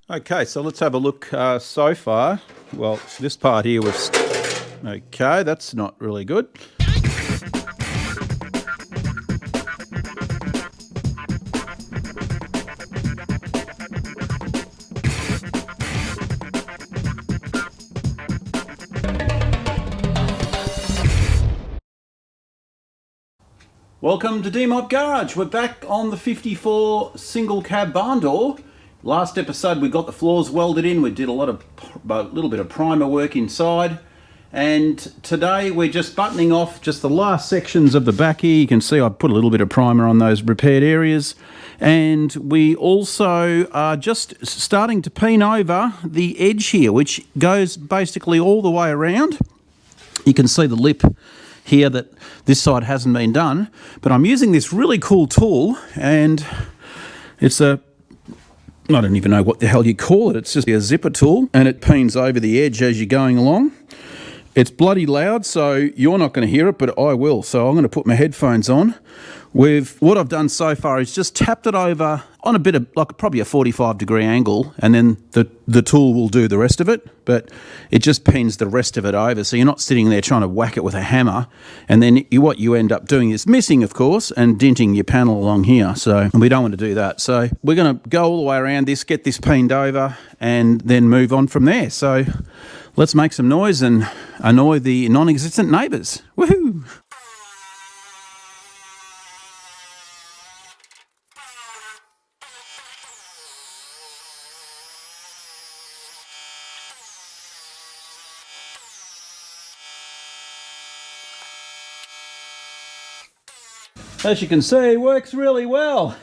Okay, so let's have a look so far. Well, this part here was... Okay, that's not really good. Welcome to D-Mod Garage. We're back on the 54 single cab barn door. Last episode we got the floors welded in. We did a little bit of primer work inside. And today we're just buttoning off just the last sections of the back here. You can see I put a little bit of primer on those repaired areas. And we also are just starting to peen over the edge here, which goes basically all the way around. You can see the lip here that this side hasn't been done, but I'm using this really cool tool, and it's I don't even know what the hell you call it. It's just a zipper tool, and it peens over the edge as you're going along. It's bloody loud, so you're not going to hear it, but I will. So I'm going to put my headphones on. What I've done so far is just tapped it over on a bit of, like probably a 45-degree angle, and then the tool will do the rest of it, but it just peens the rest of it over, so you're not sitting there trying to whack it with a hammer, and then what you end up doing is missing, of course, and denting your panel along here, and we don't want to do that. So we're going to go all the way around this, get this peened over, and then move on from there. So let's make some noise and annoy the non-existent neighbours. Woohoo! As you can see, it works really well.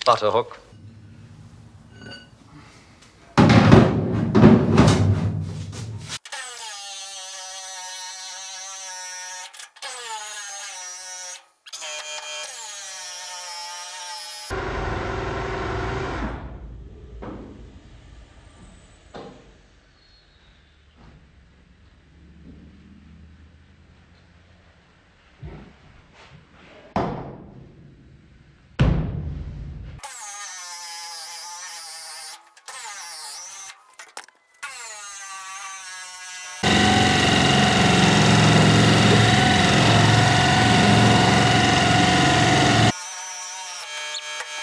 Butterhook.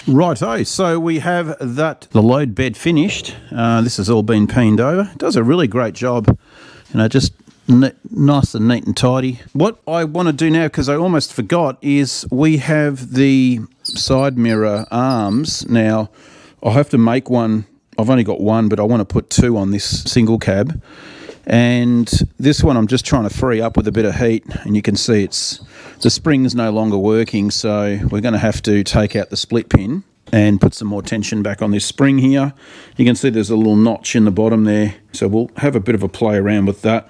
Righto, so we have the load bed finished. This has all been peened over. It does a really great job, just nice and neat and tidy. What I want to do now, because I almost forgot, is we have the side mirror arms. Now, I'll have to make one. I've only got one, but I want to put two on this single cab. And this one I'm just trying to free up with a bit of heat, and you can see the spring's no longer working, so we're going to have to take out the split pin and put some more tension back on this spring here. You can see there's a little notch in the bottom there, so we'll have a bit of a play around with that,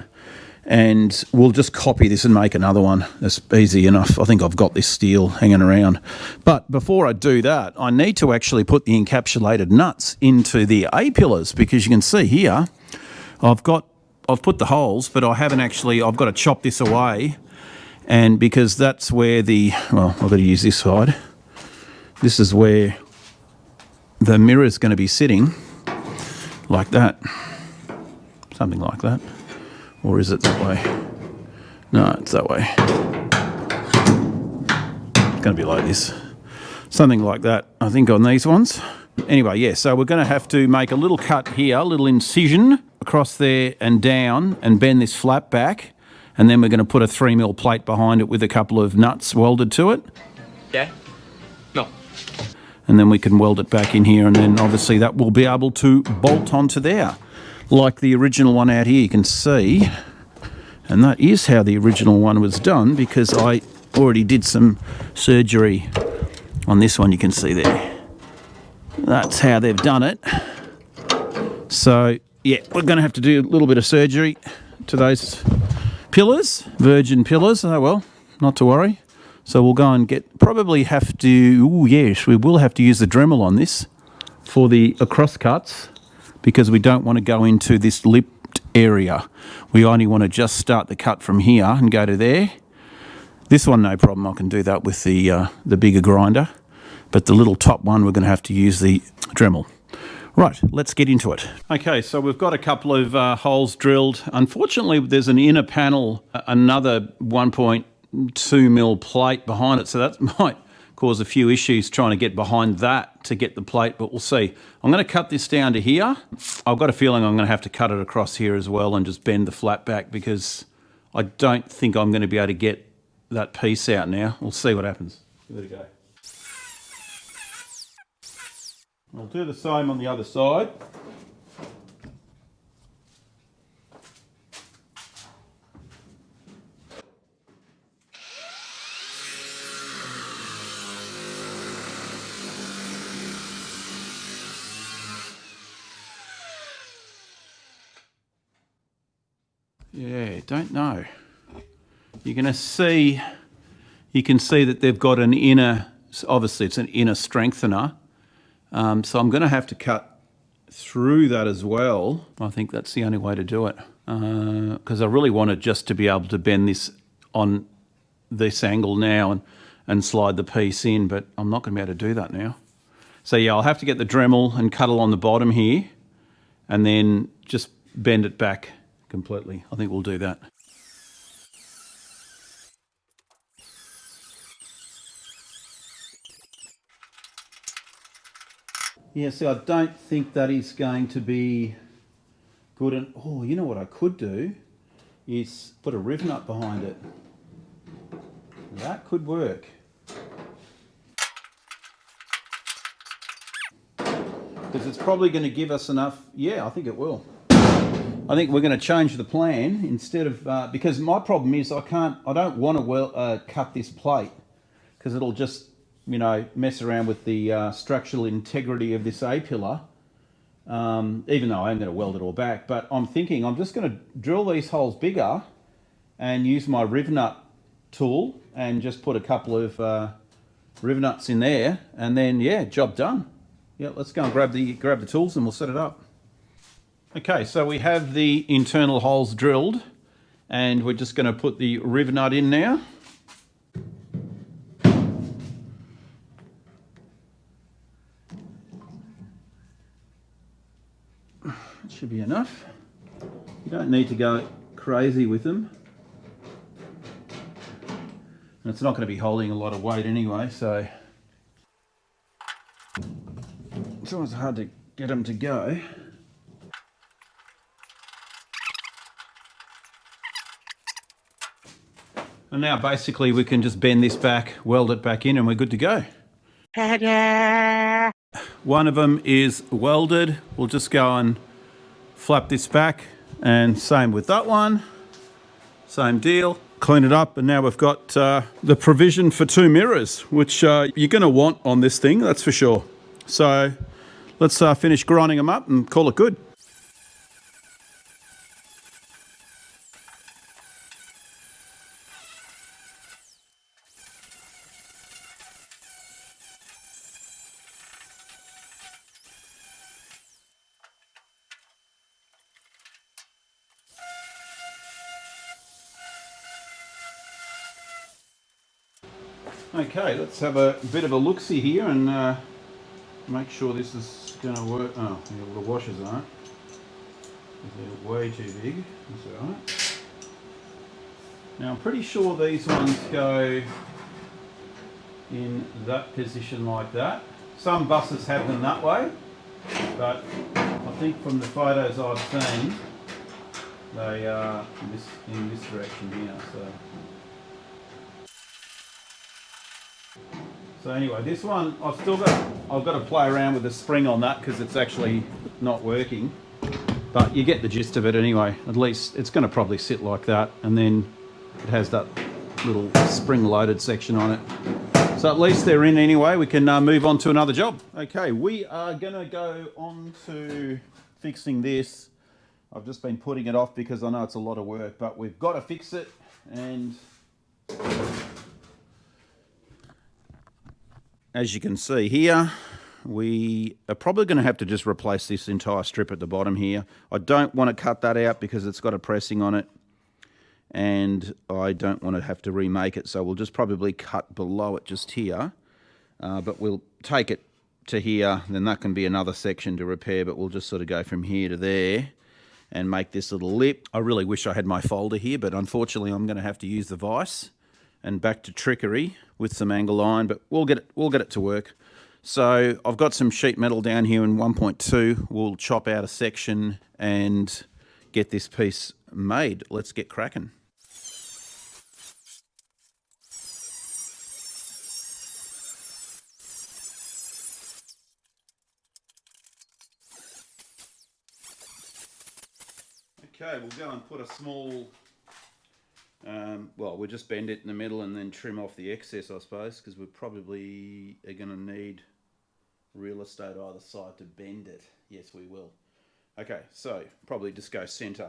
and we'll just copy this and make another one. That's easy enough. I think I've got this steel hanging around. But before I do that, I need to actually put the encapsulated nuts into the A-pillars, because you can see here I've put the holes, but I haven't actually, I've got to chop this away, and because that's where I've got to use this side. This is where the mirror is going to be sitting, like that. Something like that. Or is it that way? No, it's that way. It's going to be like this. Something like that, I think, on these ones. Anyway, yeah, so we're going to have to make a little cut here, a little incision across there and down, and bend this flap back, and then we're going to put a 3mm plate behind it with a couple of nuts welded to it. Yeah? No. And then we can weld it back in here, and then obviously that will be able to bolt onto there, like the original one out here, you can see. And that is how the original one was done, because I already did some surgery on this one, you can see there. That's how they've done it. So, yeah, we're going to have to do a little bit of surgery to those pillars, virgin pillars. Oh, well, not to worry. So we'll go and probably have to, yes, we will have to use the Dremel on this for the across cuts because we don't want to go into this lipped area. We only want to just start the cut from here and go to there. This one, no problem. I can do that with the bigger grinder. But the little top one, we're going to have to use the Dremel. Right, let's get into it. Okay, so we've got a couple of holes drilled. Unfortunately, there's an inner panel, another 1.2 mil plate behind it, so that might cause a few issues trying to get behind that to get the plate, but we'll see. I'm going to cut this down to here. I've got a feeling I'm going to have to cut it across here as well and just bend the flat back because I don't think I'm going to be able to get that piece out now. We'll see what happens. Give it a go. I'll do the same on the other side. Yeah, don't know. You're going to see, you can see that they've got an inner, obviously it's an inner strengthener. So I'm going to have to cut through that as well. I think that's the only way to do it because I really wanted just to be able to bend this on this angle now and slide the piece in, but I'm not going to be able to do that now. So yeah, I'll have to get the Dremel and cut along the bottom here and then just bend it back completely. I think we'll do that. Yeah, see, I don't think that is going to be good. And oh, you know what I could do is put a riv nut behind it. That could work. Because it's probably going to give us enough. Yeah, I think it will. I think we're going to change the plan instead of because my problem is I don't want to cut this plate because it'll just, you know, mess around with the structural integrity of this A-pillar, even though I'm going to weld it all back. But I'm thinking I'm just going to drill these holes bigger and use my riv nut tool and just put a couple of riv nuts in there and then, yeah, job done. Yeah, let's go and grab the tools and we'll set it up. Okay, so we have the internal holes drilled and we're just going to put the riv nut in now. Should be enough. You don't need to go crazy with them. And it's not going to be holding a lot of weight anyway, so it's always hard to get them to go. And now basically we can just bend this back, weld it back in, and we're good to go. One of them is welded. We'll just go and flap this back, and same with that one. Same deal. Clean it up, and now we've got the provision for 2 mirrors, which you're going to want on this thing, that's for sure. So let's finish grinding them up and call it good. Okay, let's have a bit of a look-see here and make sure this is going to work. Oh, the washers aren't. They're way too big. That's all right. Now I'm pretty sure these ones go in that position like that. Some buses have them that way, but I think from the photos I've seen, they are in this direction here. So anyway, this one I've got to play around with the spring on that because it's actually not working. But you get the gist of it anyway. At least it's going to probably sit like that, and then it has that little spring-loaded section on it. So at least they're in anyway. We can move on to another job. Okay, we are going to go on to fixing this. I've just been putting it off because I know it's a lot of work, but we've got to fix it. And as you can see here, we are probably going to have to just replace this entire strip at the bottom here. I don't want to cut that out because it's got a pressing on it, and I don't want to have to remake it, so we'll just probably cut below it just here, but we'll take it to here, then that can be another section to repair, but we'll just sort of go from here to there and make this little lip. I really wish I had my folder here, but unfortunately I'm going to have to use the vise and back to trickery with some angle iron, but we'll get it to work. So I've got some sheet metal down here in 1.2. We'll chop out a section and get this piece made. Let's get cracking. Okay, we'll go and put a small, well, we'll just bend it in the middle and then trim off the excess, I suppose, because we probably are going to need real estate either side to bend it. Yes, we will. Okay, so probably just go centre.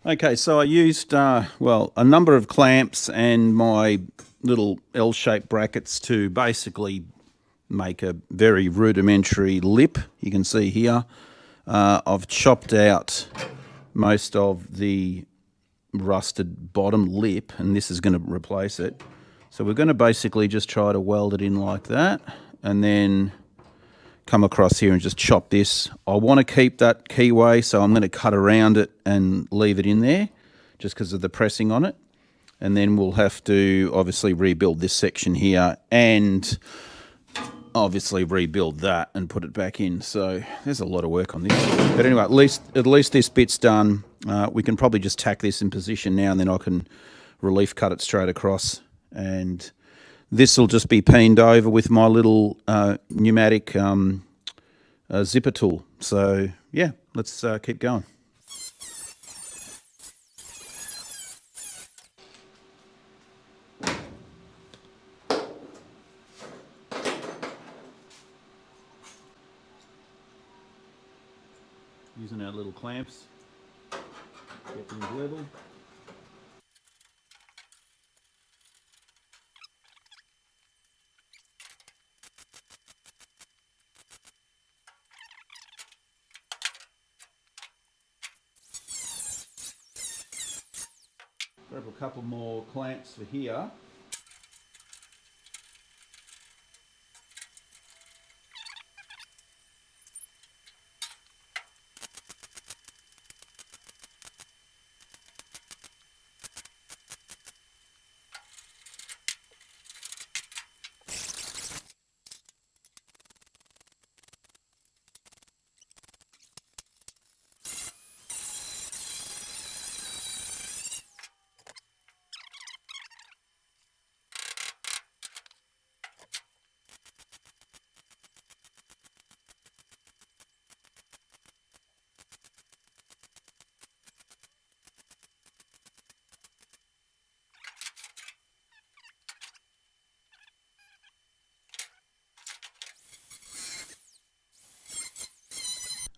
Okay, so I used, well, a number of clamps and my little L-shaped brackets to basically make a very rudimentary lip. You can see here, I've chopped out most of the rusted bottom lip, and this is going to replace it. So we're going to basically just try to weld it in like that, and then come across here and just chop this. I want to keep that keyway, so I'm going to cut around it and leave it in there just because of the pressing on it. And then we'll have to obviously rebuild this section here and obviously rebuild that and put it back in. So there's a lot of work on this. But anyway, at least this bit's done. We can probably just tack this in position now, and then I can relief cut it straight across, and this will just be peened over with my little pneumatic zipper tool. So yeah, let's keep going. Using our little clamps, get things level. Grab a couple more clamps for here.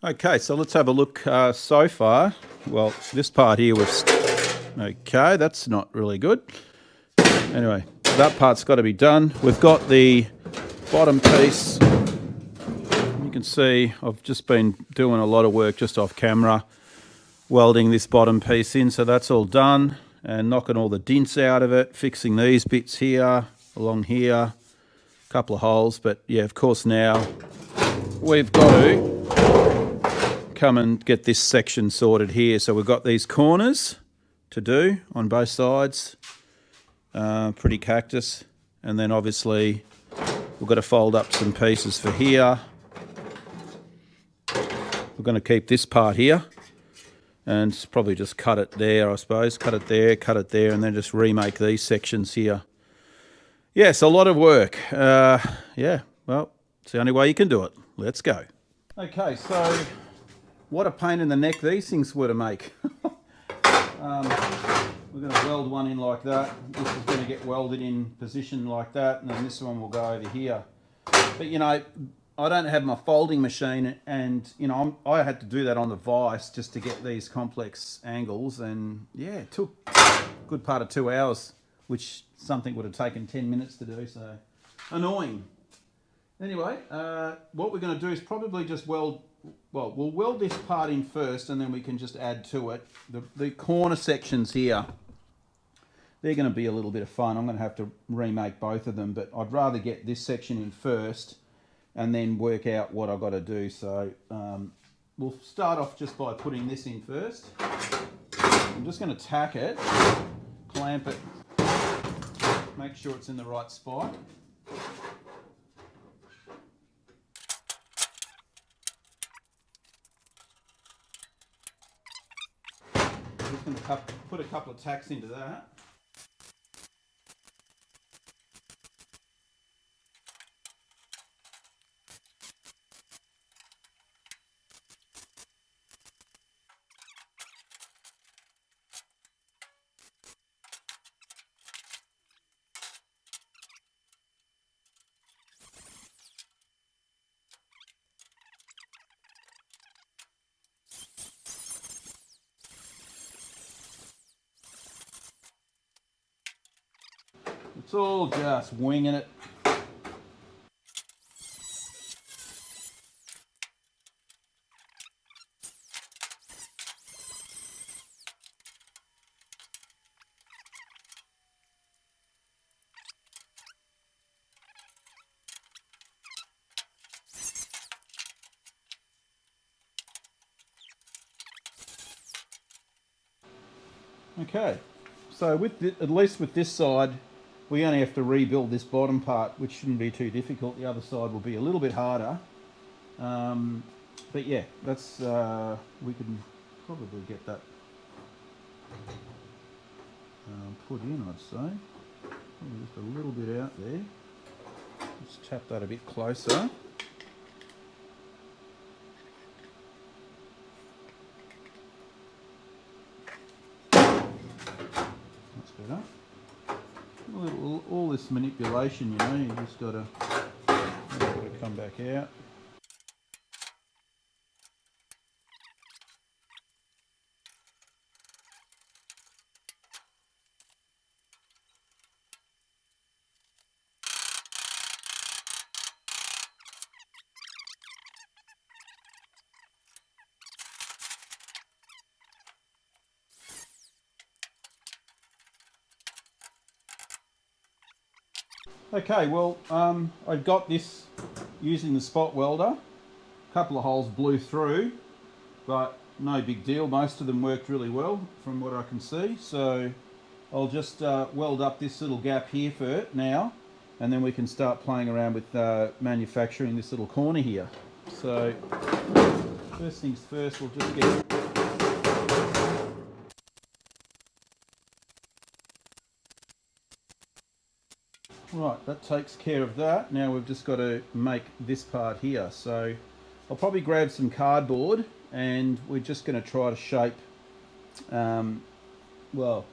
Okay, so let's have a look so far. Well, this part here was okay. That's not really good. Anyway, that part's got to be done. We've got the bottom piece. You can see I've just been doing a lot of work just off camera, welding this bottom piece in, so that's all done, and knocking all the dints out of it, fixing these bits here, along here, a couple of holes. But yeah, of course now we've got to come and get this section sorted here. So we've got these corners to do on both sides, pretty cactus, and then obviously we've got to fold up some pieces for here. We're going to keep this part here, and probably just cut it there, I suppose. Cut it there, and then just remake these sections here. Yes, a lot of work. Yeah, well, it's the only way you can do it. Let's go. Okay, so what a pain in the neck these things were to make. We're going to weld one in like that. This is going to get welded in position like that, and then this one will go over here. But you know, I don't have my folding machine, and you know, I had to do that on the vise just to get these complex angles, and yeah, it took a good part of 2 hours, which something would have taken 10 minutes to do, so annoying. Anyway, what we're going to do is probably just weld, well, we'll weld this part in first, and then we can just add to it. The corner sections here, they're going to be a little bit of fun. I'm going to have to remake both of them, but I'd rather get this section in first and then work out what I've got to do. So we'll start off just by putting this in first. I'm just going to tack it, clamp it, make sure it's in the right spot. I'm just going to put a couple of tacks into that. It's all just winging it. Okay, so with at least with this side, we only have to rebuild this bottom part, which shouldn't be too difficult. The other side will be a little bit harder. But yeah, that's we can probably get that put in, I'd say. Probably just a little bit out there. Let's tap that a bit closer. That's better. All this manipulation, you know, you just got to come back out. Okay, well, I got this using the spot welder. A couple of holes blew through, but no big deal. Most of them worked really well from what I can see. So I'll just weld up this little gap here for it now, and then we can start playing around with manufacturing this little corner here. So first things first, we'll just get... Right, that takes care of that. Now we've just got to make this part here. So I'll probably grab some cardboard, and we're just going to try to shape, well,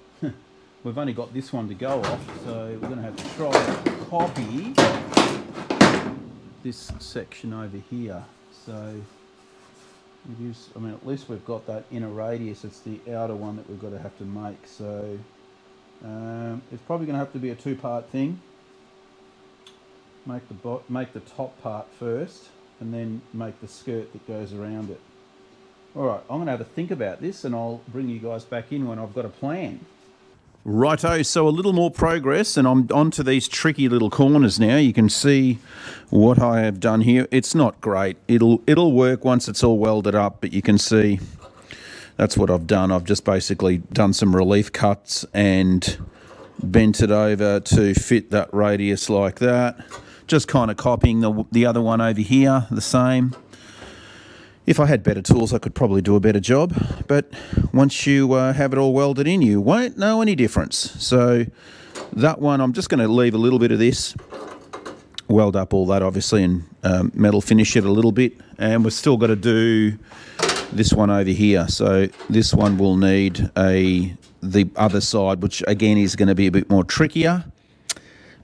we've only got this one to go off, so we're going to have to try to copy this section over here. So it is, I mean, at least we've got that inner radius. It's the outer one that we've got to have to make. So it's probably going to have to be a two-part thing. Make the top part first, and then make the skirt that goes around it. Alright, I'm going to have a think about this, and I'll bring you guys back in when I've got a plan. Righto, so a little more progress, and I'm onto these tricky little corners now. You can see what I have done here. It's not great. It'll work once it's all welded up, but you can see that's what I've done. I've just basically done some relief cuts and bent it over to fit that radius like that. Just kind of copying the other one over here, the same. If I had better tools, I could probably do a better job. But once you have it all welded in, you won't know any difference. So that one, I'm just going to leave a little bit of this, weld up all that obviously, and metal finish it a little bit. And we've still got to do this one over here. So this one will need the other side, which again is going to be a bit more trickier,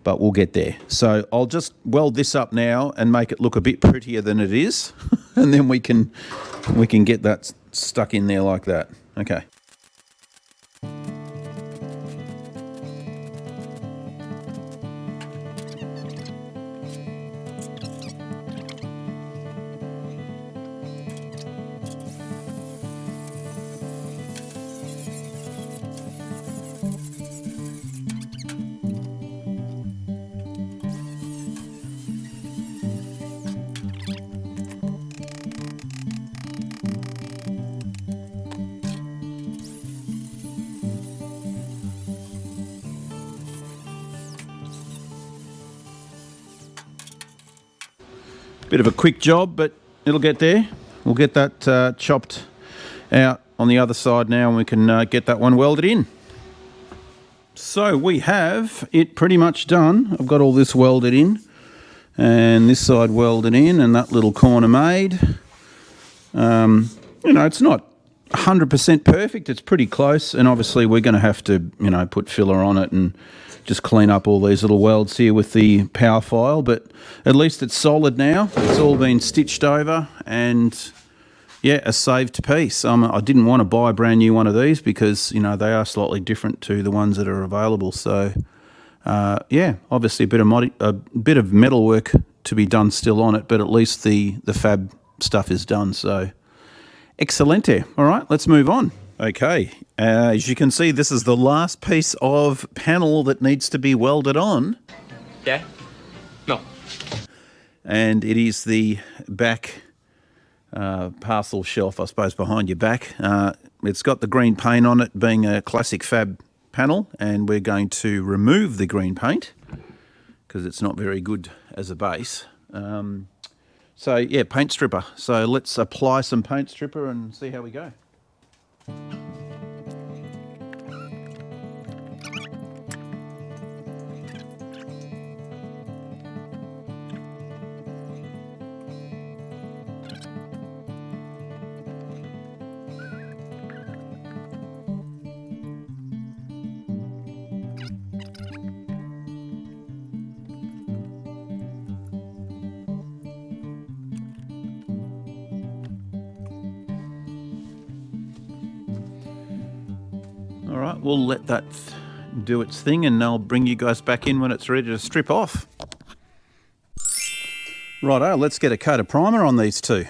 but we'll get there. So I'll just weld this up now and make it look a bit prettier than it is, and then we can get that stuck in there like that. Okay. Bit of a quick job, but it'll get there. We'll get that chopped out on the other side now, and we can get that one welded in. So we have it pretty much done. I've got all this welded in, and this side welded in, and that little corner made. You know, it's not 100% perfect. It's pretty close, and obviously we're going to have to, you know, put filler on it and just clean up all these little welds here with the power file, but at least it's solid now. It's all been stitched over, and yeah, a saved piece. I didn't want to buy a brand new one of these because, you know, they are slightly different to the ones that are available. So yeah, obviously a bit of metal work to be done still on it, but at least the fab stuff is done. So excelente. All right, let's move on. Okay, as you can see, this is the last piece of panel that needs to be welded on. Yeah? No. And it is the back parcel shelf, I suppose, behind your back. It's got the green paint on it, being a classic fab panel, and we're going to remove the green paint because it's not very good as a base. So yeah, paint stripper. So let's apply some paint stripper and see how we go. All right, we'll let that do its thing, and I'll bring you guys back in when it's ready to strip off. Righto, let's get a coat of primer on these two.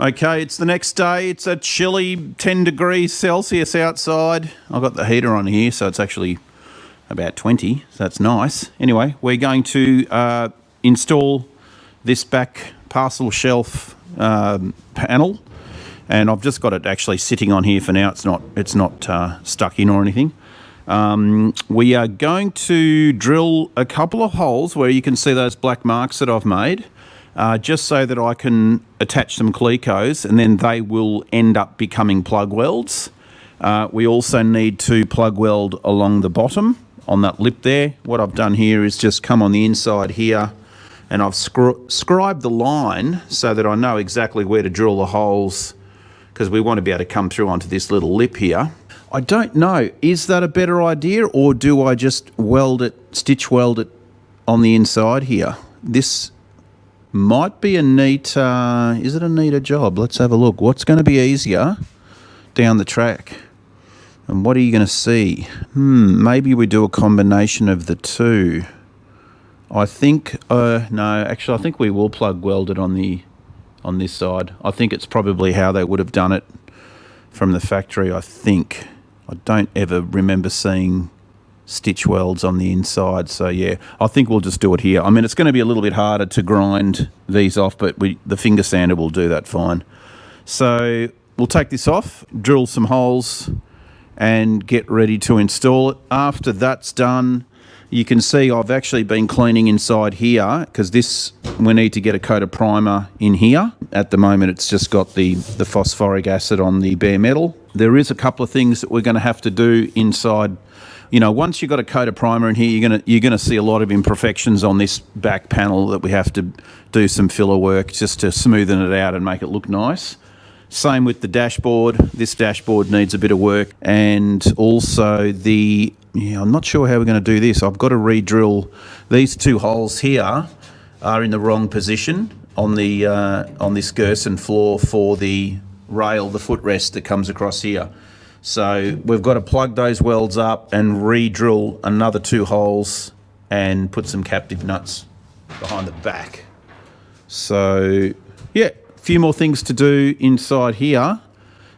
Okay, it's the next day. It's a chilly 10 degrees Celsius outside. I've got the heater on here, so it's actually about 20, so that's nice. Anyway, we're going to install this back parcel shelf panel, and I've just got it actually sitting on here for now. It's not stuck in or anything. We are going to drill a couple of holes where you can see those black marks that I've made. Just so that I can attach some clecos, and then they will end up becoming plug welds. We also need to plug weld along the bottom on that lip there. What I've done here is just come on the inside here and I've scribed the line so that I know exactly where to drill the holes, because we want to be able to come through onto this little lip here. I don't know, is that a better idea, or do I just stitch weld it on the inside here? This might be a neat, is it a neater job? Let's have a look. What's going to be easier down the track? And what are you going to see? Maybe we do a combination of the two. I think, no, actually I think we will plug weld it on this side. I think it's probably how they would have done it from the factory, I think. I don't ever remember seeing stitch welds on the inside, so yeah, I think we'll just do it here. I mean, it's going to be a little bit harder to grind these off, but the finger sander will do that fine. So we'll take this off, drill some holes, and get ready to install it. After that's done, you can see I've actually been cleaning inside here, because we need to get a coat of primer in here. At the moment, it's just got the phosphoric acid on the bare metal. There is a couple of things that we're going to have to do inside. You know, once you've got a coat of primer in here, you're gonna see a lot of imperfections on this back panel that we have to do some filler work just to smoothen it out and make it look nice. Same with the dashboard. This dashboard needs a bit of work, and also I'm not sure how we're going to do this. I've got to re-drill these two holes here. Are in the wrong position on this Gerson floor for the rail, the footrest that comes across here. So we've got to plug those welds up and re-drill another two holes and put some captive nuts behind the back. So yeah, a few more things to do inside here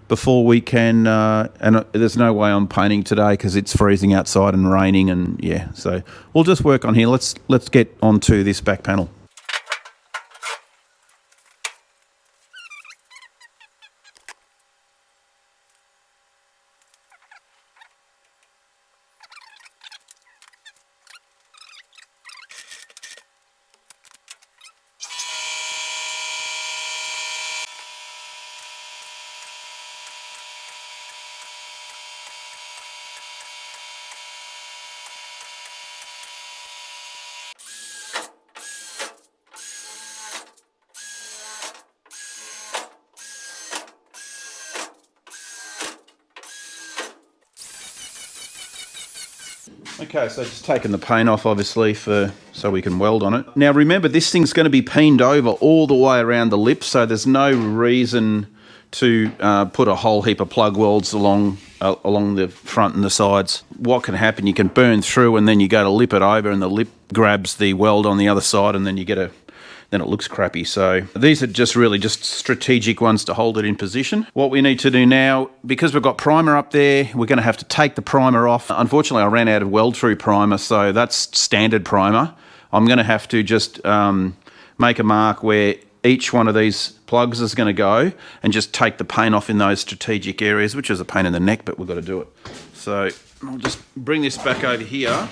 before we can, and there's no way I'm painting today because it's freezing outside and raining, and yeah, so we'll just work on here. Let's get onto this back panel. Okay, so just taking the paint off, obviously, so we can weld on it. Now remember, this thing's going to be peened over all the way around the lip, so there's no reason to put a whole heap of plug welds along the front and the sides. What can happen, you can burn through and then you go to lip it over and the lip grabs the weld on the other side, and then then it looks crappy. So these are just really just strategic ones to hold it in position. What we need to do now, because we've got primer up there, we're going to have to take the primer off. Unfortunately, I ran out of weld-through primer, so that's standard primer. I'm going to have to just make a mark where each one of these plugs is going to go and just take the paint off in those strategic areas, which is a pain in the neck, but we've got to do it. So I'll just bring this back over here.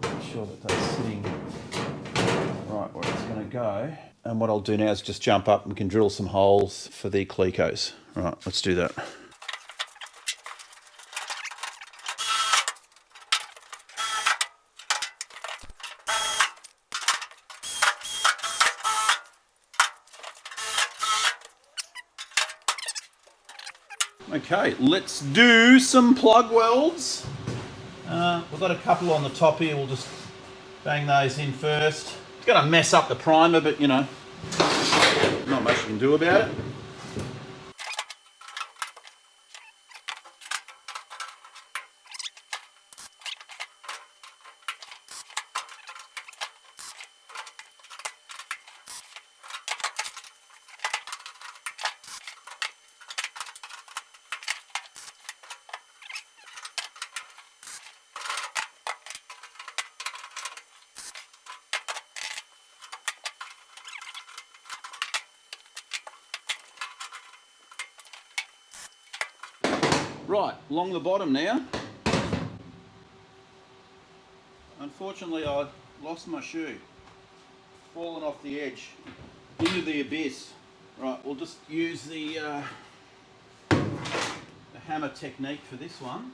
Make sure that that's sitting right where it's going to go. And what I'll do now is just jump up and we can drill some holes for the clecos. Right, let's do that. Okay, let's do some plug welds. We've got a couple on the top here. We'll just bang those in first. It's going to mess up the primer, but you know, not much you can do about it. Right, along the bottom now. Unfortunately, I lost my shoe. Fallen off the edge into the abyss. Right, we'll just use the hammer technique for this one.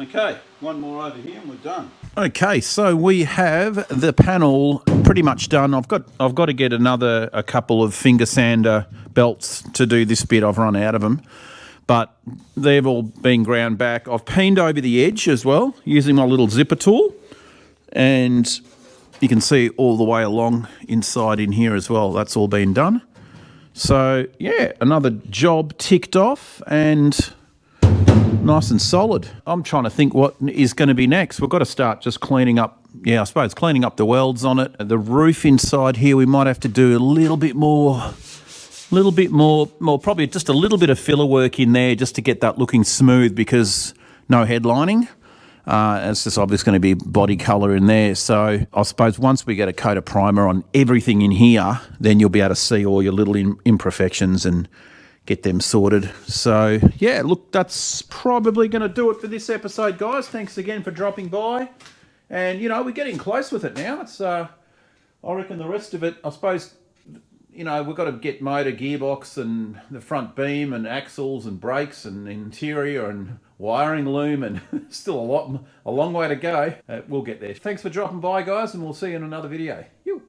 Okay, one more over here and we're done. Okay, so we have the panel pretty much done. I've got to get a couple of finger sander belts to do this bit. I've run out of them, but they've all been ground back. I've peened over the edge as well using my little zipper tool, and you can see all the way along inside in here as well. That's all been done. So yeah, another job ticked off and nice and solid. I'm trying to think what is going to be next. We've got to start just cleaning up, I suppose cleaning up the welds on it. The roof inside here, we might have to do a little bit more, probably just a little bit of filler work in there just to get that looking smooth, because no headlining. It's just obviously going to be body colour in there. So I suppose once we get a coat of primer on everything in here, then you'll be able to see all your little imperfections and get them sorted. So yeah, look, that's probably going to do it for this episode, guys. Thanks again for dropping by. And, we're getting close with it now. It's, I reckon the rest of it, I suppose, we've got to get motor, gearbox and the front beam and axles and brakes and interior and wiring loom, and still a long way to go. We'll get there. Thanks for dropping by, guys, and we'll see you in another video.